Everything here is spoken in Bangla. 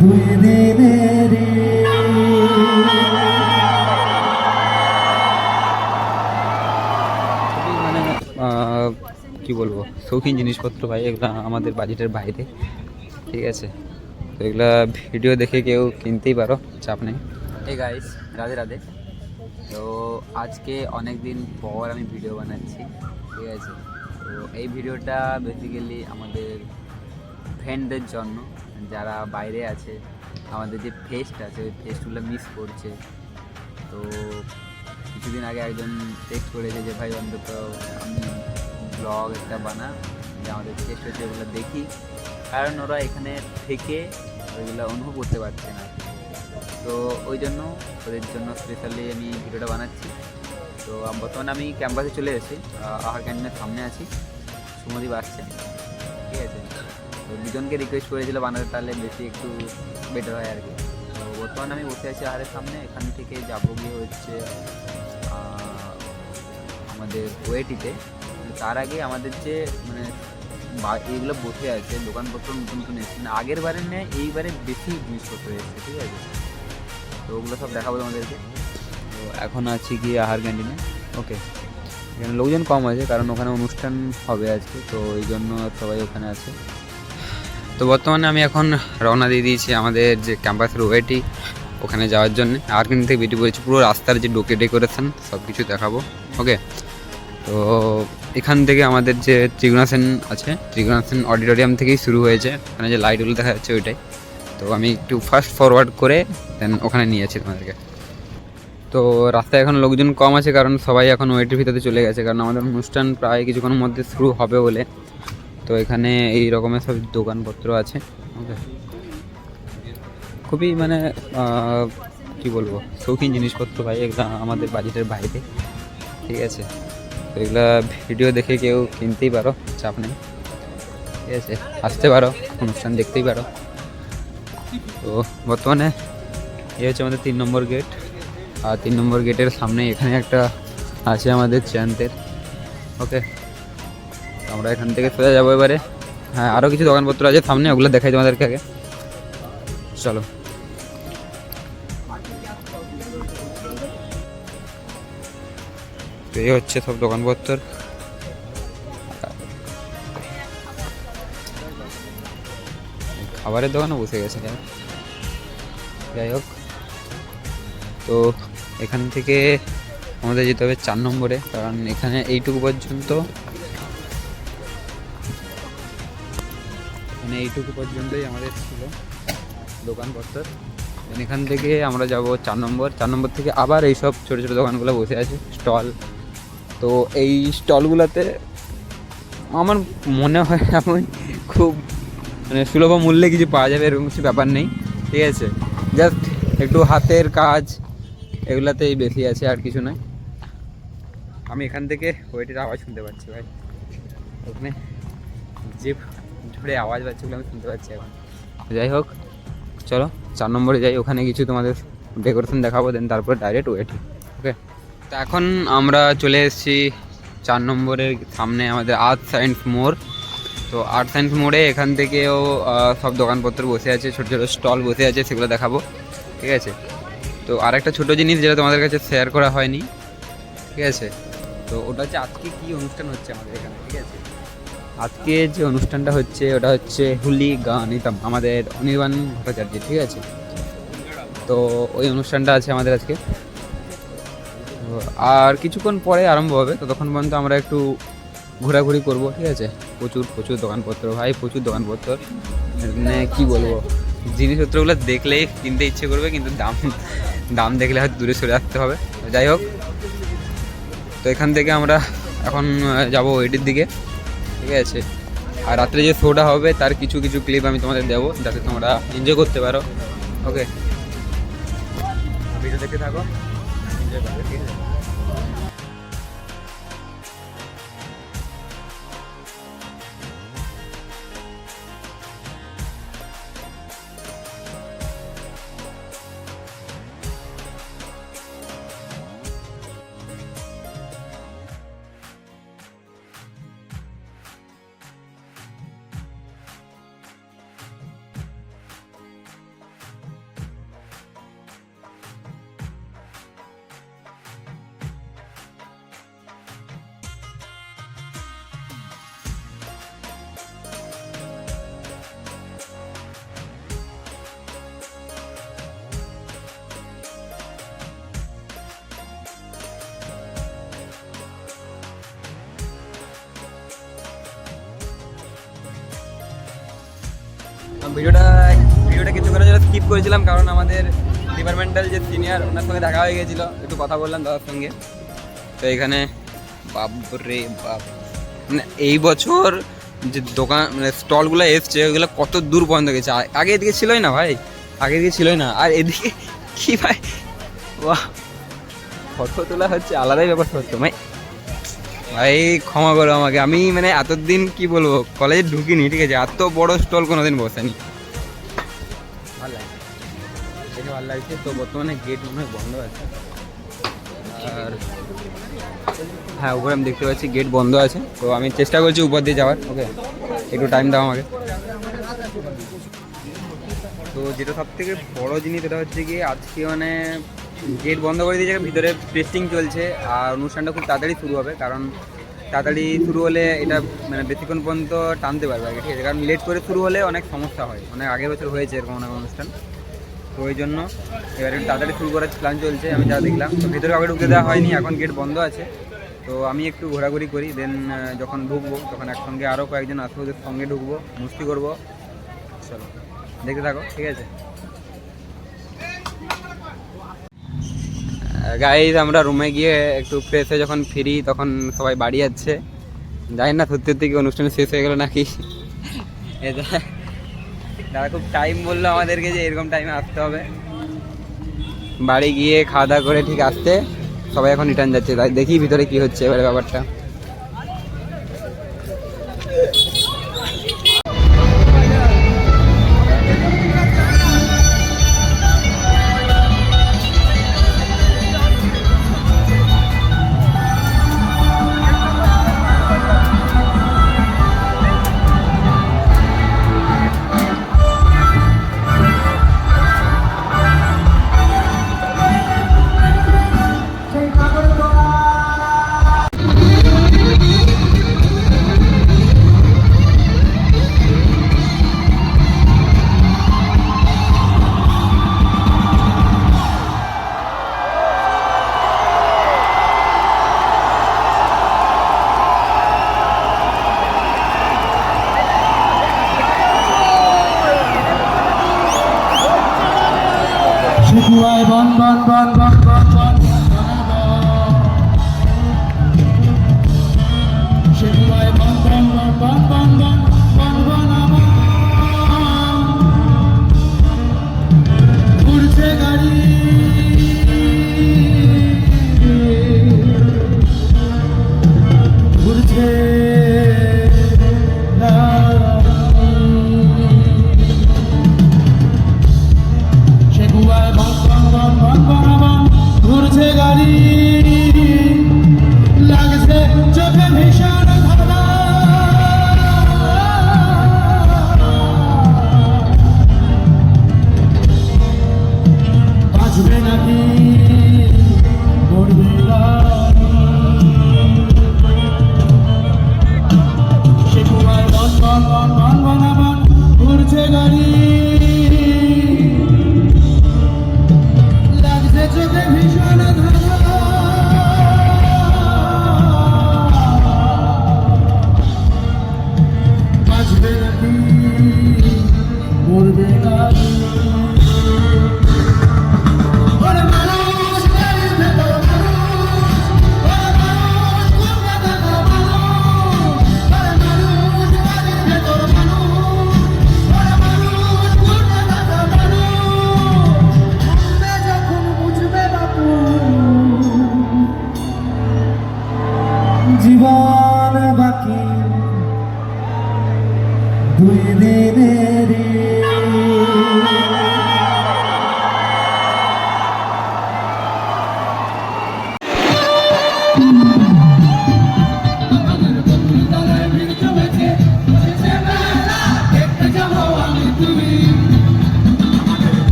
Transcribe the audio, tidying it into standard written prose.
দুই দিনেরই খুবই মানে কি বলবো, শৌখিন জিনিসপত্র ভাই, এগুলো আমাদের বাজেটের বাইরে। ঠিক আছে, তো এগুলা ভিডিও দেখে কেউ কিনতেই পারো, চাপ নেই। এই গাইস, রাধে রাধে। তো আজকে অনেক দিন পর আমি ভিডিও বানাচ্ছি, ঠিক আছে। তো এই ভিডিওটা বেসিক্যালি আমাদের ফ্রেন্ডদের জন্য, যারা বাইরে আছে, আমাদের যে ফেস্ট আছে ওই ফেস্টগুলো মিস করছে। তো কিছুদিন আগে একজন টেক্সট করেছে যে ভাই অন্তত আমি ব্লগ একটা বানা, যে আমাদের ফেস্ট হচ্ছে ওগুলো দেখি, কারণ ওরা এখানে থেকে ওইগুলো অনুভব করতে পারছে না। তো ওই জন্য ওদের জন্য স্পেশালি আমি ভিডিওটা বানাচ্ছি। তো বর্তমানে আমি ক্যাম্পাসে চলে এসেছি, আহার ক্যান্টিনের সামনে আছি, সুমদীপ আসছে, ঠিক আছে। তো দুজনকে রিকোয়েস্ট করেছিল বানাতে, তাহলে বেশি একটু বেটার হয় আর কি। তো বর্তমানে আমি বসে আছি আহারের সামনে, এখান থেকে যাবো গিয়ে হচ্ছে আমাদের ওয়েটিতে। তার আগে আমাদের যে মানে এইগুলো বসে আছে দোকানপত্র নতুন নতুন এসছে, না আগের বারের নেয় এইবারে বেশি জিনিসপত্র এসছে, ঠিক আছে। তো ওগুলো সব দেখাবো তোমাদেরকে। তো এখন আছি গিয়ে আহার ক্যান্টিনে, ওকে। এখানে লোকজন কম আছে কারণ ওখানে অনুষ্ঠান হবে আজকে, তো এই জন্য সবাই ওখানে আছে। তো বর্তমানে আমি এখন রওনা দিয়ে দিয়েছি আমাদের যে ক্যাম্পাসের ওয়েটি, ওখানে যাওয়ার জন্য। আহার ক্যান্টিন থেকে বেরিয়ে পড়েছি, পুরো রাস্তার যে ডেকোরেশন সব কিছু দেখাবো, ওকে। তো এখান থেকে আমাদের যে ত্রিগুণাসেন আছে, ত্রিগুণাসেন অডিটোরিয়াম থেকেই শুরু হয়েছে, ওখানে যে লাইটগুলো দেখা যাচ্ছে ওইটাই। তো আমি একটু ফাস্ট ফরওয়ার্ড করে দেন ওখানে নিয়ে যাচ্ছি তোমাদেরকে। তো রাস্তায় এখন লোকজন কম আছে কারণ সবাই এখন ওয়েটের ভিতরে চলে গেছে, কারণ আমাদের অনুষ্ঠান প্রায় কিছুক্ষণের মধ্যে শুরু হবে বলে। তো এখানে এই রকমের সব দোকানপত্র আছে, ওকে। খুবই মানে কী বলবো, শৌখিন জিনিসপত্র ভাই, এগুলো আমাদের বাজেটের বাইরে, ঠিক আছে। তো এগুলো ভিডিও দেখে কেউ কিনতেই পারো, চাপ নেই, ঠিক আছে। আসতে পারো, অনুষ্ঠান দেখতেই পারো। তো বর্তমানে এই হচ্ছে আমাদের 3 নম্বর গেট, আর 3 নম্বর গেটের সামনে এখানে একটা আছে আমাদের চ্যান্টের, ওকে। আমরা এখান থেকে সোজা যাবো এবারে। হ্যাঁ, আরও কিছু দোকানপত্র আছে সামনে, ওগুলো দেখাই তোমাদেরকে আগে, চলো। তো এই হচ্ছে সব দোকানপত্র। খাবারের দোকানে বসে গেছে, যাই হোক। তো এখান থেকে আমাদের যেতে হবে 4 নম্বরে, কারণ এখানে এইটুকু পর্যন্ত, মানে এইটুকু পর্যন্তই আমাদের ছিল দোকানপত্র। এখান থেকে আমরা যাব 4 নম্বর, 4 নম্বর থেকে আবার এইসব ছোটো ছোটো দোকানগুলো বসে আছে, স্টল। তো এই স্টলগুলোতে আমার মনে হয় এখন খুব মানে সুলভ মূল্যে কিছু পাওয়া যাবে এরকম কিছু ব্যাপার নেই, ঠিক আছে। জাস্ট একটু হাতের কাজ এগুলাতেই বেশি আছে, আর কিছু নয়। আমি এখান থেকে ওয়েটের আওয়াজ শুনতে পাচ্ছি ভাই, ওখানে যে ঝড়ে আওয়াজ পাচ্ছে বলে আমি শুনতে পাচ্ছি এখন। যাই হোক, চলো 4 নম্বরে যাই, ওখানে কিছু তোমাদের ডেকোরেশন দেখাবো, দেন তারপর ডাইরেক্ট ওয়েটি, ওকে। তো এখন আমরা চলে এসেছি 4 নম্বরের সামনে, আমাদের আর্ট সায়েন্স মোড়। তো আর্ট সায়েন্স মোড়ে এখান থেকেও সব দোকানপত্র বসে আছে, ছোটো ছোটো স্টল বসে আছে, সেগুলো দেখাবো, ঠিক আছে। তো আরেকটা ছোটো জিনিস যেটা তোমাদের কাছে শেয়ার করা হয়নি, ঠিক আছে। তো ওটা হচ্ছে আজকে কী অনুষ্ঠান হচ্ছে আমাদের এখানে, ঠিক আছে। আজকে যে অনুষ্ঠানটা হচ্ছে ওটা হচ্ছে হুলি গানিতম, আমাদের অনির্বাণ ভট্টাচার্য, ঠিক আছে। তো ওই অনুষ্ঠানটা আছে আমাদের আজকে। তো আর কিছুক্ষণ পরে আরম্ভ হবে, ততক্ষণ পর্যন্ত আমরা একটু ঘোরাঘুরি করব, ঠিক আছে। প্রচুর প্রচুর দোকানপত্র ভাই, প্রচুর দোকানপত্র, মানে কী বলবো, জিনিসপত্রগুলো দেখলেই কিনতে ইচ্ছে করবে, কিন্তু দাম দাম দেখলে হয়তো দূরে সরে আসতে হবে। যাই হোক, তো এখান থেকে আমরা এখন যাব ওইটির দিকে, ঠিক আছে। আর রাত্রে যে শোটা হবে তার কিছু কিছু ক্লিপ আমি তোমাদের দেবো, যাতে তোমরা এনজয় করতে পারো, ওকে। ভিডিও দেখতে থাকো, এনজয় করবে, ঠিক আছে। ভিডিওটা কিছুক্ষণের জন্য স্কিপ করেছিলাম, কারণ আমাদের ডিপার্টমেন্টাল যে সিনিয়র ওনার সঙ্গে দেখা হয়ে গেছিলো, একটু কথা বললাম দাদার সঙ্গে। তো এখানে বাপরে বাপ, মানে এই বছর যে দোকান মানে স্টলগুলো এসছে ওইগুলো কত দূর পর্যন্ত গেছে। আগে এদিকে ছিলই না ভাই, আগে এদিকে ছিলই না। আর এদিকে কি ভাই, বাহ, ফটো তোলা হচ্ছে, আলাদাই ব্যাপার হচ্ছে ভাই। ক্ষমা করো আমাকে, আমি মানে এতদিন কি বলবো, কলেজে ঢুকিনি, ঠিক আছে, এত বড় স্টল কোনোদিন বসেনি। ভালো লাগছে, দেখে ভালো লাগছে। তো বর্তমানে গেট মনে হয় বন্ধ আছে, আর হ্যাঁ উপরে আমি দেখতে পাচ্ছি গেট বন্ধ আছে। তো আমি চেষ্টা করছি উপর দিয়ে যাওয়ার। ওকে, একটু টাইম দাও আমাকে। তো যেটা সব থেকে বড়ো জিনিস এটা হচ্ছে কি, আজকে মানে গেট বন্ধ করে দিয়েছে, ভিতরে টেস্টিং চলছে, আর অনুষ্ঠানটা খুব তাড়াতাড়ি শুরু হবে। কারণ তাড়াতাড়ি শুরু হলে এটা মানে বেশিক্ষণ পর্যন্ত টানতে পারবে আগে, ঠিক আছে। কারণ লেট করে শুরু হলে অনেক সমস্যা হয়, অনেক আগের বছর হয়েছে এরকম অনেক অনুষ্ঠান। তো ওই জন্য এবার একটু তাড়াতাড়ি শুরু করার প্ল্যান চলছে, আমি যা দেখলাম। তো ভিতরে আগে ঢুকতে দেওয়া হয়নি, এখন গেট বন্ধ আছে। তো আমি একটু ঘোরাঘুরি করি, দেন যখন ঢুকবো তখন একসঙ্গে আরও কয়েকজন আসবো, ওদের সঙ্গে ঢুকবো, মস্তি করবো। চলো দেখতে থাকো, ঠিক আছে। গাইজ আমরা রুমে গিয়ে একটু ফ্রেশ হয়ে যখন ফিরি তখন সবাই বাড়ি যাচ্ছে। জানি না সত্যি সত্যি কি অনুষ্ঠান শেষ হয়ে গেলো নাকি। দাদা খুব টাইম বললো আমাদেরকে যে এরকম টাইমে আসতে হবে। বাড়ি গিয়ে খাওয়া দাওয়া করে ঠিক আসতে সবাই এখন রিটার্ন যাচ্ছে। তাই দেখি ভিতরে কি হচ্ছে এবারে ব্যাপারটা। শিখুয়ায় বন বন বন বন বন বন শিখুয়ায় বন বন বন বন বন বন বন বন ঘুরছে গাড়ি ঘুরছে ঘুরছে গাড়ি লাগছে চোখে ভীষণ ভালো বাঁচবে নাকি মরবে সে কুয়ায় বন বন বন বন বন বন ঘুরছে গাড়ি